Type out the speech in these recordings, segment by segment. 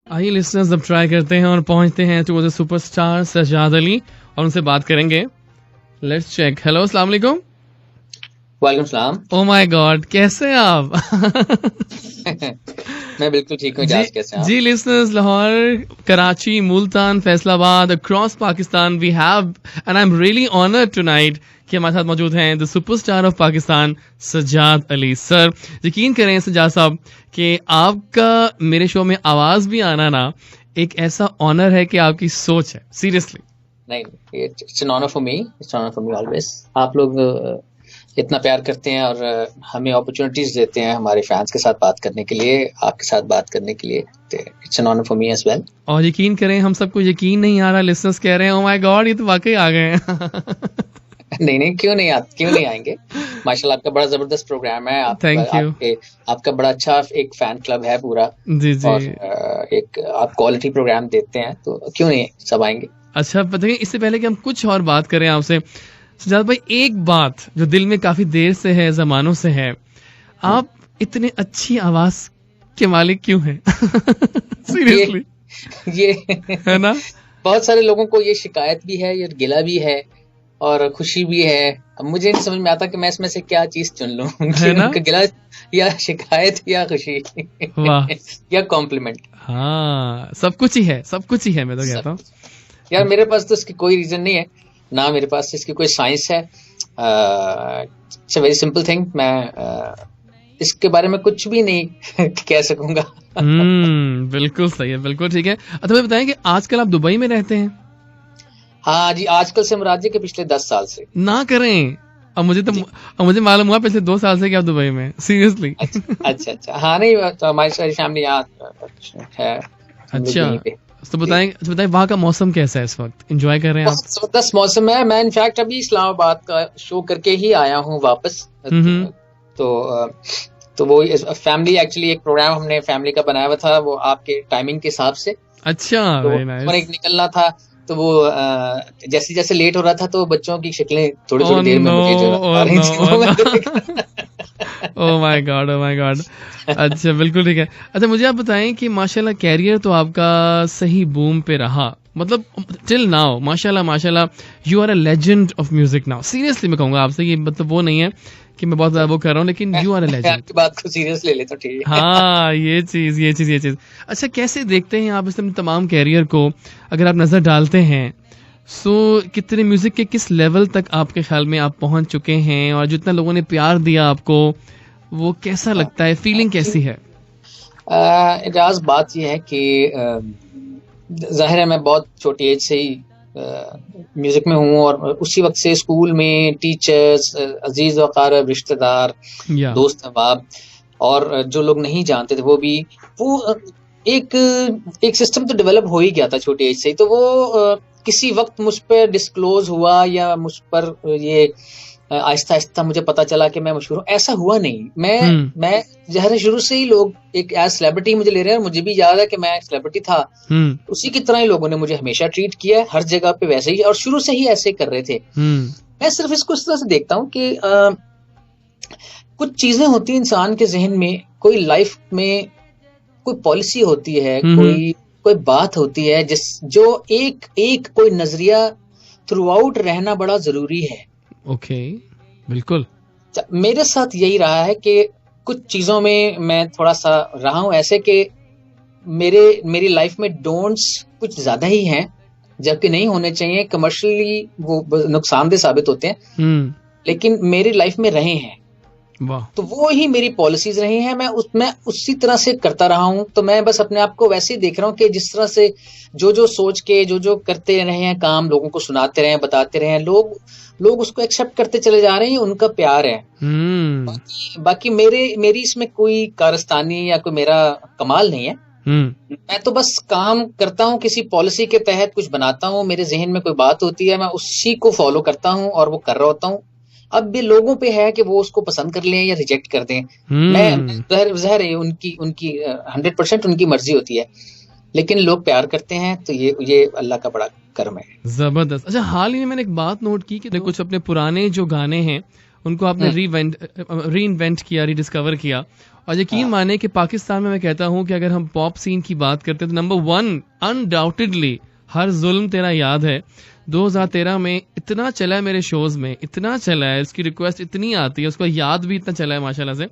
आइए लिसनर्स, अब ट्राई करते हैं और पहुंचते हैं to the superstar Sajjad Ali और उनसे बात करेंगे। Let's check. हेलो, अस्सलाम वालेकुम। वालेकुम सलाम। ओ माय गॉड, कैसे हैं आप? मैं बिल्कुल ठीक हूँ। जाज कैसे हैं आप? जी listeners, Lahore, Karachi, Multan, Faisalabad, across Pakistan we have and I am really honoured tonight कि हमारे साथ मौजूद हैं the superstar of Pakistan Sajjad Ali sir. यकीन करें सज्जाद साहब कि आपका मेरे शो में आवाज भी आना ना एक ऐसा ऑनर है कि आपकी सोच है, सीरियसली। नहीं, it's an honour for me, it's honour for me always. आप लोग इतना प्यार करते हैं और हमें अपॉर्चुनिटीज देते हैं हमारे फैंस के साथ बात करने के लिए, आपके साथ बात करने के लिए। It's an honour for me as well. और यकीन करें, हम सबको यकीन नहीं आ रहा, लिसनर्स कह रहे हैं ओ माय गॉड, ये तो वाकई आ गए हैं। नहीं, क्यों नहीं आएंगे। माशाल्लाह, आपका बड़ा जबरदस्त प्रोग्राम है। Thank you. आपका बड़ा अच्छा एक फैन क्लब है पूरा। जी जी। और एक आप क्वालिटी प्रोग्राम देते हैं, तो क्यों नहीं सब आएंगे। अच्छा बताइए, इससे पहले कि हम कुछ और बात करें आपसे, सज्जाद भाई, एक बात जो दिल में काफी देर से है, जमानों से है, आप इतने अच्छी आवाज के मालिक क्यों हैं? सीरियसली ये है ना? बहुत सारे लोगों को ये शिकायत भी है, ये गिला भी है और खुशी भी है। अब मुझे नहीं समझ में आता कि मैं इसमें से क्या चीज चुन लूं, कि उनका गिला या शिकायत या खुशी। वाह। या कॉम्प्लीमेंट। हाँ, सब कुछ ही है, सब कुछ ही है, मैं तो कहता हूँ। यार मेरे पास तो इसकी कोई रीजन नहीं है ना, मेरे पास इसकी कोई साइंस है। It's a very simple thing. मैं इसके बारे में कुछ भी नहीं कह सकूंगा। बिल्कुल सही है, बिल्कुल ठीक है। अच्छा भाई बताएं कि आजकल आप दुबई में रहते हैं? हाँ जी, आजकल से मुराद जी के पिछले 10 साल से। ना करें, अब मुझे मालूम हुआ पिछले 2 साल से कि आप दुबई में, सीरियसली। अच्छा। हाँ नहीं, तो हमारी सारी फैमिली यहाँ है। अच्छा, तो बताएं वहाँ का मौसम कैसा है इस वक्त? एंजॉय कर रहे हैं आप? बहुत जबरदस्त मौसम है। मैं इनफैक्ट अभी इस्लामाबाद का शो करके ही आया हूँ वापस। तो वो फैमिली, एक्चुअली एक प्रोग्राम हमने फैमिली का बनाया हुआ था, वो आपके टाइमिंग के हिसाब से। अच्छा, तो नाइस। निकलना था, तो वो जैसे जैसे लेट हो रहा था तो बच्चों की शक्लें थोड़ी थोड़ी देर में मुझे जो oh my God, oh my God. अच्छा, बिल्कुल ठीक है। अच्छा मुझे आप बताएं कि माशाल्लाह कैरियर तो आपका सही बूम पे रहा, मतलब टिल नाउ माशाल्लाह you are a legend of music now. Seriously मैं कहूंगा आपसे, ये मतलब वो नहीं है कि मैं बहुत ज्यादा वो कर रहा हूँ, लेकिन यू आर अ लेजेंड। आपकी बात को सीरियस ले ले तो ठीक है। हाँ, ये चीज। अच्छा, कैसे देखते हैं आप इस तमाम कैरियर को, अगर आप नजर डालते हैं कितने म्यूजिक के किस लेवल तक आपके ख्याल में आप पहुंच चुके हैं, और जितना लोगों ने प्यार दिया आपको, वो कैसा लगता है, फीलिंग कैसी है? इजाज बात यह है कि जाहिर है मैं बहुत छोटी एज से ही म्यूजिक में हूँ, और उसी वक्त से स्कूल में टीचर्स, अजीज वक़ारब, रिश्तेदार, दोस्त अहबाब और जो लोग नहीं जानते थे वो एक सिस्टम तो डेवलप हो ही गया था छोटी एज से ही। तो वो किसी वक्त मुझ पर डिस्क्लोज हुआ या मुझ पर ये आहिस्ता आहिस्ता मुझे पता चला कि मैं मशहूर हूँ, ऐसा हुआ नहीं। मैं जहर शुरू से ही लोग एक एज सेलिब्रिटी मुझे ले रहे हैं, और मुझे भी याद है कि मैं सेलिब्रिटी था। उसी की तरह ही लोगों ने मुझे हमेशा ट्रीट किया है, हर जगह पे वैसे ही, और शुरू से ही ऐसे कर रहे थे। मैं सिर्फ इसको इस तरह से देखता हूँ कि कुछ चीजें होती हैं इंसान के जहन में, कोई लाइफ में कोई पॉलिसी होती है, कोई बात होती है जो एक कोई नजरिया थ्रू आउट रहना बड़ा जरूरी है। ओके, बिल्कुल। मेरे साथ यही रहा है कि कुछ चीजों में मैं थोड़ा सा रहा हूं ऐसे कि मेरी लाइफ में डोंट्स कुछ ज्यादा ही हैं, जबकि नहीं होने चाहिए। कमर्शियली वो नुकसानदेह साबित होते हैं, लेकिन मेरी लाइफ में रहे हैं। तो वो ही मेरी पॉलिसीज रही हैं, मैं उसी तरह से करता रहा हूं। तो मैं बस अपने आप को वैसे ही देख रहा हूं कि जिस तरह से जो सोच के जो करते रहे हैं काम, लोगों को सुनाते रहे हैं, बताते रहे हैं, लोग उसको एक्सेप्ट करते चले जा रहे हैं, उनका प्यार है। बाकी मेरी इसमें कोई कारस्तानी या कोई मेरा कमाल नहीं है। मैं तो बस काम करता हूँ, किसी पॉलिसी के तहत कुछ बनाता हूँ, मेरे जहन में कोई बात होती है, मैं उसी को फॉलो करता हूँ और वो कर रहा होता हूँ। अब भी लोगों पे है कि वो उसको पसंद कर लें या रिजेक्ट कर दें। मैं ज़ाहिर है उनकी 100% उनकी मर्जी होती है, लेकिन लोग प्यार करते हैं, तो ये अल्लाह का बड़ा कर्म है। जबरदस्त। अच्छा, हाल ही में मैंने एक बात नोट की कि कुछ अपने पुराने जो गाने हैं उनको आपने री इन्वेंट किया, रीडिस्कवर किया, और यकीन माने कि पाकिस्तान में मैं कहता हूं कि अगर हम पॉप सीन की बात करते हैं तो नंबर 1 अनडाउटेडली हर जुल्म तेरा याद है 2013 में इतना चला है मेरे शोज में, इतना चला है, इसकी रिक्वेस्ट इतनी आती है, उसको याद भी इतना चला है माशाल्लाह से।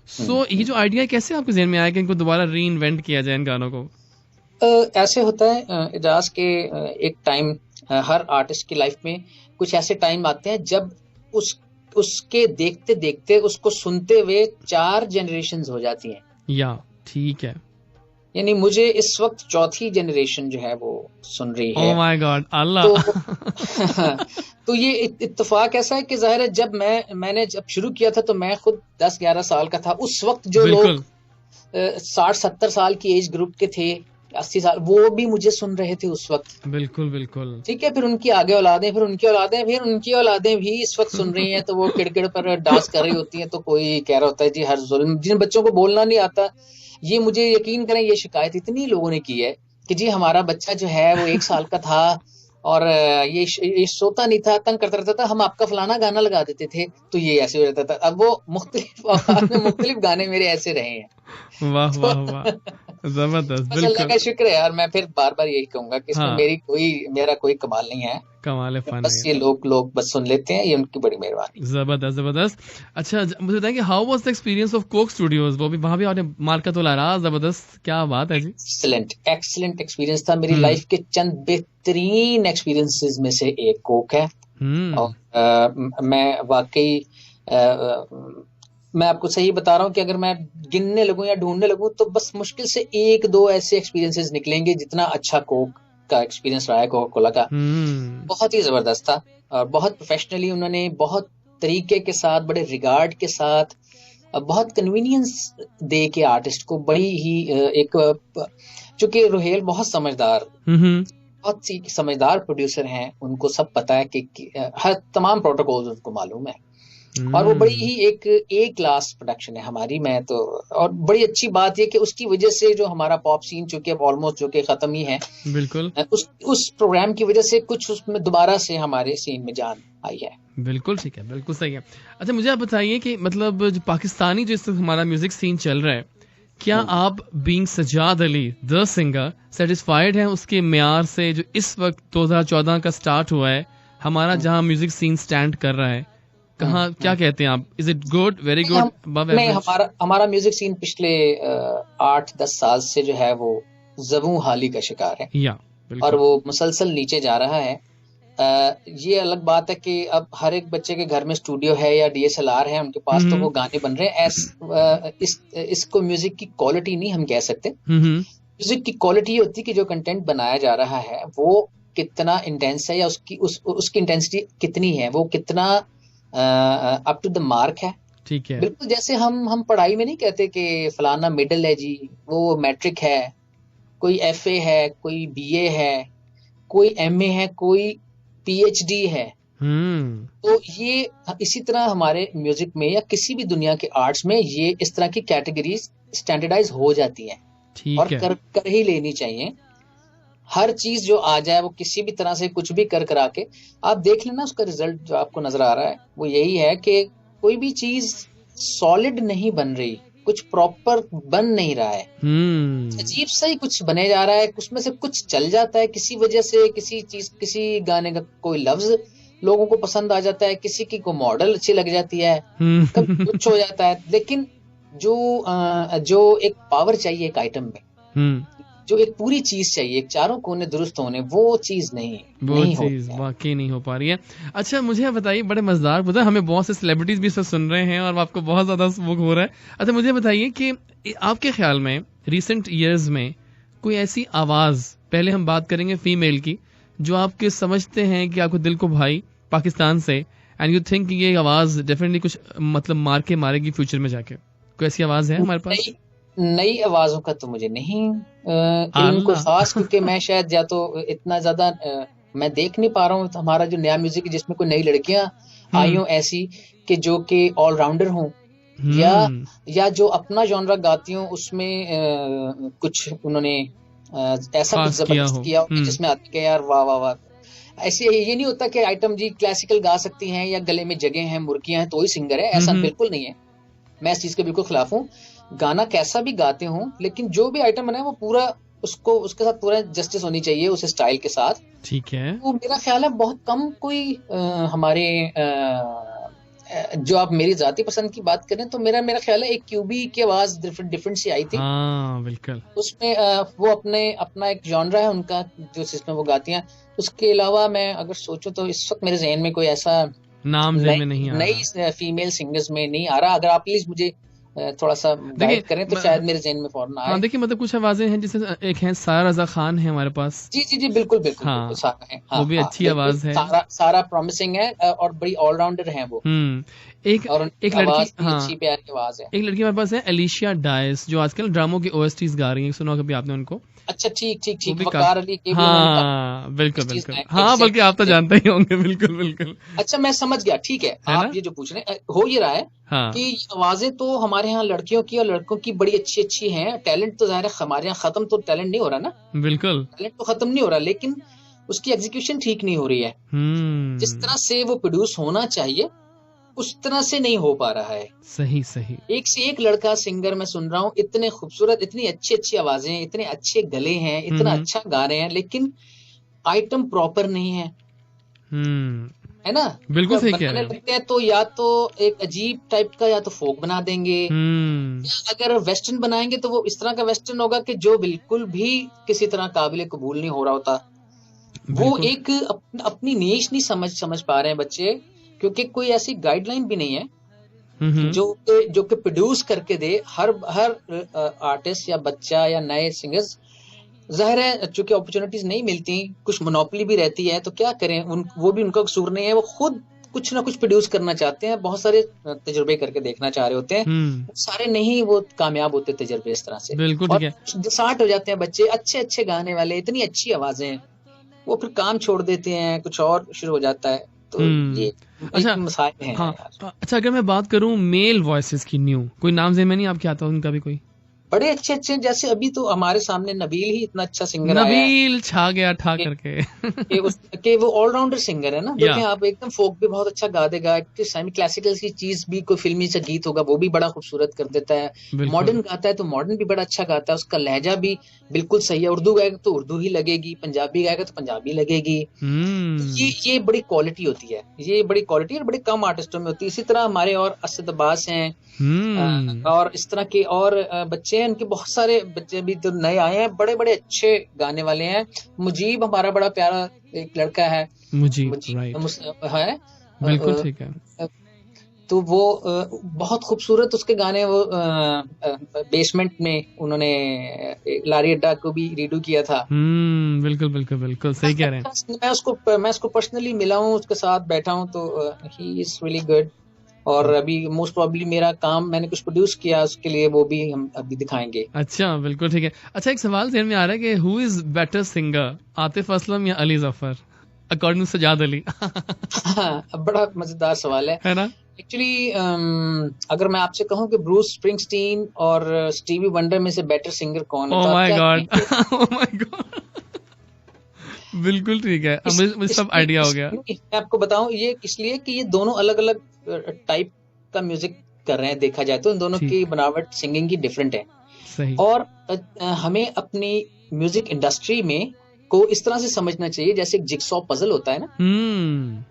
सो ये जो आइडिया कैसे आपके जहन में आया कि इनको दोबारा री इन्वेंट किया जाए इन गानों को? ऐसे होता है इजाज के एक टाइम हर आर्टिस्ट की लाइफ में कुछ ऐसे टाइम आते हैं जब उसके देखते देखते उसको सुनते हुए 4 जनरेशन्स हो जाती हैं। या ठीक है, यानी मुझे इस वक्त 4थी जनरेशन जो है वो सुन रही है। ओह माय गॉड, अल्लाह। तो ये इत्तेफाक ऐसा है कि जाहिर है जब मैंने जब शुरू किया था तो मैं खुद 10-11 साल का था। उस वक्त जो लोग 60-70 साल की एज ग्रुप के थे, 80 साल, वो भी मुझे सुन रहे थे उस वक्त। बिल्कुल बिल्कुल, ठीक है। फिर उनकी आगे औलादें, फिर उनकी औलादें, फिर उनकी औलादें भी इस वक्त सुन रही हैं, तो वो किड़किड़ पर डांस कर रही होती हैं। तो कोई कह रहा होता है जी हर जुल्म, जिन बच्चों को बोलना नहीं आता, ये मुझे यकीन करें ये शिकायत इतनी लोगों ने की है कि जी हमारा बच्चा जो है वो 1 साल का था और ये सोता नहीं था, तंग करता रहता था, हम आपका फलाना गाना लगा देते थे तो ये ऐसे हो जाता था। अब वो मुख्तलिफ गाने मेरे ऐसे रहे हैं। वाह वाह वाह, जबरदस्त। बस अल्लाह का शुक्र है यार। मैं फिर बार बार यही कहूंगा कि इसमें मेरा कोई कमाल नहीं है, कमाल फन बस ये लोग बस सुन लेते हैं, ये उनकी बड़ी मेहरबानी। जबरदस्त जबरदस्त। अच्छा मुझे बताएं कि how was the experience of Coke studios? वो भी वहां भी आपने मार्का तो लहरा, जबरदस्त, क्या बात है जी। एक्सीलेंट एक्सपीरियंस था। मेरी लाइफ के चंद बेहतरीन एक्सपीरियंसेस में से एक कोक है। और मैं वाकई मैं आपको सही बता रहा हूँ कि अगर मैं गिनने लगूं या ढूंढने लगूं तो बस मुश्किल से 1-2 ऐसे एक्सपीरियंसेस निकलेंगे जितना अच्छा कोक का एक्सपीरियंस रहा है कोका कोला का। बहुत ही जबरदस्त था और बहुत प्रोफेशनली उन्होंने, बहुत तरीके के साथ, बड़े रिगार्ड के साथ, बहुत कन्वीनियंस दे के आर्टिस्ट को, बड़ी ही एक, चूंकि रुहेल बहुत समझदार, बहुत सी समझदार प्रोड्यूसर हैं, उनको सब पता है कि हर तमाम प्रोटोकॉल्स उनको मालूम है। और वो बड़ी ही एक क्लास प्रोडक्शन है हमारी। मैं तो, और बड़ी अच्छी बात ये कि उसकी वजह से जो हमारा पॉप सीन चूंकि अब ऑलमोस्ट जो कि खत्म ही है, बिल्कुल, उस प्रोग्राम की वजह से कुछ उसमें दोबारा से हमारे सीन में जान आई है। बिल्कुल ठीक है, बिल्कुल सही है। अच्छा मुझे आप बताइए कि मतलब जो पाकिस्तानी जो इस वक्त हमारा म्यूजिक सीन चल रहा है, क्या आप being Sajjad Ali the singer satisfied हैं उसके म्यार से जो इस वक्त 2014 का स्टार्ट हुआ है, हमारा जहां म्यूजिक सीन स्टैंड कर रहा है? कहाँ, क्या कहते हैं आप? Is it good, very good, above average? हमारा म्यूजिक सीन पिछले 8-10 साल से जो है वो ज़बूं हाली का शिकार है। या और वो मुसलसल नीचे जा रहा है। ये अलग बात है कि अब हर एक बच्चे के घर में स्टूडियो है या DSLR है उनके पास, तो वो गाने बन रहे हैं। इसको म्यूजिक की क्वालिटी नहीं हम कह सकते। म्यूजिक की क्वालिटी ये होती है कि जो कंटेंट बनाया जा रहा है वो कितना इंटेंस है, या उसकी इंटेंसिटी कितनी है, वो कितना अप टू द मार्क है। ठीक है। बिल्कुल जैसे हम पढ़ाई में नहीं कहते कि फलाना मिडिल है जी, वो मैट्रिक है, कोई FA है, कोई BA है, कोई MA है, कोई PhD है। तो ये इसी तरह हमारे म्यूजिक में या किसी भी दुनिया के आर्ट्स में ये इस तरह की कैटेगरीज स्टैंडर्डाइज हो जाती हैं और कर ही लेनी चाहिए। हर चीज जो आ जाए वो किसी भी तरह से कुछ भी करा के आप देख लेना, उसका रिजल्ट जो आपको नजर आ रहा है वो यही है कि कोई भी चीज सॉलिड नहीं बन रही, कुछ प्रॉपर बन नहीं रहा है, अजीब सा ही कुछ बने जा रहा है। उसमें से कुछ चल जाता है किसी वजह से, किसी गाने का कोई लफ्ज लोगों को पसंद आ जाता है, किसी की को मॉडल अच्छी लग जाती है, कभी कुछ हो जाता है। लेकिन जो एक पावर चाहिए एक आइटम में, जो एक पूरी चीज चाहिए, एक चारों कोने दुरुस्त होने, वो चीज नहीं वाकई नहीं हो पा रही है। अच्छा मुझे बताइए, बड़े मजेदार, पता है हमें बहुत से सेलिब्रिटीज भी सब सुन रहे हैं और आपको बहुत ज्यादा वो हो रहा है। अच्छा मुझे बताइए कि आपके ख्याल में रिसेंट ईयर्स में कोई ऐसी आवाज, पहले हम बात करेंगे फीमेल की, जो आपके समझते हैं कि आपको दिल को भाई पाकिस्तान से, एंड यू थिंक ये आवाज डेफिनेटली कुछ मतलब मार के मारेगी फ्यूचर में जाके, कोई ऐसी आवाज है हमारे पास? नई आवाजों का तो मुझे नहीं इनको खास, क्योंकि मैं शायद या तो इतना ज्यादा मैं देख नहीं पा रहा हूँ हमारा जो नया म्यूजिक है जिसमें कोई नई लड़कियां आई हो ऐसी कि जो कि ऑलराउंडर हों, या जो अपना जॉनरा गाती हूँ उसमें कुछ उन्होंने ऐसा कुछ जबरदस्त किया जिसमें आती है यार वाह वाह वाह। ऐसे ये नहीं होता कि आइटम जी क्लासिकल गा सकती हैं या गले में जगह हैं, मुर्गियां हैं तो ही सिंगर है, ऐसा बिल्कुल नहीं है। मैं इस चीज के बिल्कुल खिलाफ हूँ। गाना कैसा भी गाते हो, लेकिन जो भी आइटम बनाए वो पूरा उसको उसके साथ पूरा जस्टिस होनी चाहिए उस स्टाइल के साथ। ठीक है। तो मेरा ख्याल है बहुत कम कोई हमारे जो आप मेरी जाती पसंद की बात करें तो मेरा मेरा ख्याल है एक क्यूबी की आवाज डिफरेंट डिफरेंट सी आई थी हाँ बिल्कुल। उसमें। वो अपने अपना एक जॉनरा है उनका जो जिसमें वो गाती हैं। उसके अलावा मैं अगर सोचूं तो इस वक्त मेरे जहन में कोई ऐसा नाम जेन में नहीं आ रहा। नई फीमेल सिंगर्स में नहीं आ रहा। अगर आप प्लीज मुझे थोड़ा सा देखिए गाइड करें तो शायद मेरे जहन में फौरन आए। हाँ देखिए, मतलब कुछ आवाजें हैं, जैसे एक है सारा रजा खान है हमारे पास। जी जी जी बिल्कुल बिल्कुल हाँ, बिल्कुल सारा है। हाँ वो भी हाँ अच्छी बिल्कुल, आवाज है। सारा सारा प्रॉमिसिंग है और बड़ी ऑलराउंडर है वो। एक और उनकी एक लड़की, आवाज भी हाँ अच्छी प्यारी आवाज है। एक लड़की हमारे पास है एलिशिया डायस, जो आजकल ड्रामों की ओएसटीज गा रही है। सुना कभी आपने उनको? अच्छा ठीक ठीक वो ठीक भी वकार अली के भी हाँ बिल्कुल चीज बिल्कुल, है, हाँ बल्कि आप तो exactly। जानते ही होंगे। बिल्कुल बिल्कुल। अच्छा मैं समझ गया, ठीक है। है आप ना? ये जो पूछ रहे हैं हो ये रहा है हाँ कि आवाजें तो हमारे यहाँ लड़कियों की और लड़कों की बड़ी अच्छी अच्छी हैं। टैलेंट तो जाहिर है हमारे यहाँ खत्म तो टैलेंट नहीं हो रहा ना, बिल्कुल। टैलेंट तो खत्म नहीं हो रहा, लेकिन उसकी एग्जीक्यूशन ठीक नहीं हो रही है। जिस तरह से वो प्रोड्यूस होना चाहिए उस तरह से नहीं हो पा रहा है। सही सही। एक से एक लड़का सिंगर मैं सुन रहा हूँ, इतने खूबसूरत, इतनी अच्छी अच्छी आवाजें, इतने अच्छे गले हैं, इतना हम्म अच्छा गा रहे हैं, लेकिन आइटम प्रॉपर नहीं है, हम्म है ना। बिल्कुल सही कह बनाने रहे हो। लगते हैं तो या तो एक अजीब टाइप का या तो फोक बना देंगे, हम्म या अगर वेस्टर्न बनाएंगे तो वो इस तरह का वेस्टर्न होगा कि जो बिल्कुल भी किसी तरह काबिल कबूल नहीं हो रहा होता। वो बिल्कुल। एक अपनी नीश नहीं समझ पा रहे हैं बच्चे, क्योंकि कोई ऐसी गाइडलाइन भी नहीं है हम्म जो कि प्रोड्यूस करके दे हर हर आर्टिस्ट या बच्चा या नए सिंगर्स। जाहिर है चूंकि अपॉर्चुनिटीज नहीं मिलती, कुछ मोनोपोली भी रहती है, तो क्या करें, वो भी उनका कसूर नहीं है। वो खुद कुछ ना कुछ प्रोड्यूस करना चाहते हैं, बहुत सारे तजुर्बे करके देखना चाह रहे होते हैं, सारे नहीं वो कामयाब होते तजुर्बे इस तरह से। बिल्कुल ठीक और है। डिसार्ट हो जाते हैं बच्चे, अच्छे अच्छे गाने वाले, इतनी अच्छी आवाजें, वो फिर काम छोड़ देते हैं, कुछ और शुरू हो जाता है। तो ये एक अच्छा मसाइल है हाँ यार। अच्छा, अगर मैं बात करूं मेल वॉइसेस की, न्यू कोई नाम जेन में नहीं आपके आता उनका भी कोई? बड़े अच्छे अच्छे, जैसे अभी तो हमारे सामने नबील ही इतना अच्छा सिंगर आया है नबील छा गया ठा कि, करके। कि वो ऑलराउंडर सिंगर है ना। या देखें आप, एकदम फोक भी बहुत अच्छा गा देगा, सेमी क्लासिकल की चीज भी, कोई फिल्मी सा गीत होगा वो भी बड़ा खूबसूरत कर देता है। बिल्कुल। मॉडर्न गाता है तो मॉडर्न भी बड़ा अच्छा गाता है, उसका लहजा भी बिल्कुल सही है। उर्दू गाएगा तो उर्दू ही लगेगी, पंजाबी गाएगा तो पंजाबी लगेगी। ये बड़ी क्वालिटी होती है, ये बड़ी क्वालिटी और बड़े कम आर्टिस्टों में होती है। इसी तरह हमारे और असद अब्बास हैं, और इस तरह के और बच्चे हैं, उनके बहुत सारे बच्चे अभी तो नए आए हैं, बड़े बड़े अच्छे गाने वाले हैं। मुजीब हमारा बड़ा प्यारा एक लड़का है, मुजीब है बिल्कुल ठीक है। तो वो बहुत खूबसूरत उसके गाने, वो बेसमेंट में उन्होंने लारी अड्डा को भी रीडू किया था। बिल्कुल बिल्कुल बिल्कुल सही कह रहे हैं। मैं उसको पर्सनली मिला हूँ, उसके साथ बैठा हूँ, तो ही इज रियली गुड। और अभी मोस्ट प्रोबेबली मेरा काम, मैंने कुछ प्रोड्यूस किया उसके लिए, वो भी हम अभी दिखाएंगे। अच्छा बिल्कुल ठीक है। अच्छा, एक सवाल ध्यान में आ रहा है कि who is better singer, Atif Aslam या अली जफर, अकॉर्डिंग टू सजाद अली? बड़ा मजेदार सवाल है ना। एक्चुअली। अगर मैं आपसे कहूं कि ब्रूस स्प्रिंगस्टीन और स्टीवी वंडर में से बेटर सिंगर कौन है, ओह तो माय आप गॉड, क्या ओह माय गॉड, बिल्कुल ठीक है, मुझे सब आइडिया हो गया। मैं आपको बताऊं ये इसलिए कि ये दोनों अलग अलग टाइप का म्यूजिक कर रहे हैं। देखा जाए तो इन दोनों की बनावट सिंगिंग की डिफरेंट है। सही। और हमें अपनी म्यूजिक इंडस्ट्री में को इस तरह से समझना चाहिए जैसे एक जिगसॉ पजल होता है ना,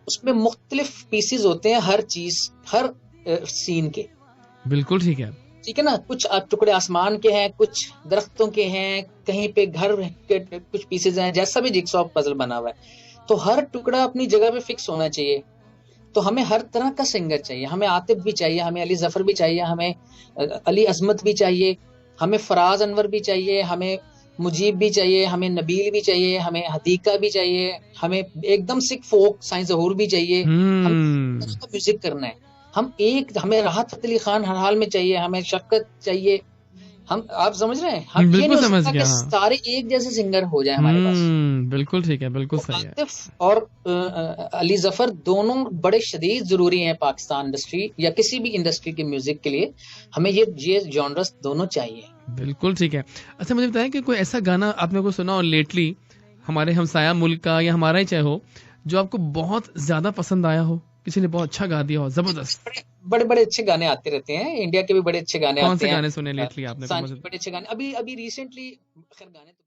उसमें मुख्तलिफ पीसेस होते हैं, हर चीज, हर सीन के। बिल्कुल ठीक है। ठीक है ना, कुछ टुकड़े आसमान के हैं, कुछ दरख्तों के हैं, कहीं पे घर के कुछ पीसेज हैं, जैसा भी जिगसॉ पजल बना हुआ है, तो हर टुकड़ा अपनी जगह पे फिक्स होना चाहिए। तो हमें हर तरह का सिंगर चाहिए, हमें आतिफ भी चाहिए, हमें अली जफर भी चाहिए, हमें अली अजमत भी चाहिए, हमें फराज अनवर भी चाहिए, हमें मुजीब भी चाहिए, हमें नबील भी चाहिए, हमें हदीका भी चाहिए, हमें एकदम सिक फोक साइंस ज़हूर भी चाहिए। हमें म्यूजिक करना है। हमें राहत फतेह अली खान हर हाल में चाहिए, हमें शक्कत चाहिए। आप समझ रहे हैं, हम ये नहीं हो सकता कि सारे एक जैसे सिंगर हो जाए हमारे पास। बिल्कुल ठीक है, बिल्कुल सही है। आतिफ और अली जफर दोनों बड़े शदीद जरूरी हैं पाकिस्तान इंडस्ट्री या किसी भी इंडस्ट्री के म्यूजिक के लिए। हमें ये जॉनर्स दोनों चाहिए। बिल्कुल ठीक है। अच्छा, मुझे बताएं कि कोई ऐसा गाना आपने को सुना हो लेटली, हमारे हमसाया मुल्क का या हमारा ही चाहे हो, जो आपको बहुत ज्यादा पसंद आया हो, किसी ने बहुत अच्छा गा दिया हो, जबरदस्त? बड़े बड़े अच्छे गाने आते रहते हैं, इंडिया के भी बड़े अच्छे गाने कौन आते से हैं। गाने सुने लेटली आपने सांझ फेमस? बड़े अच्छे गाने अभी अभी रिसेंटली, खैर गाने तो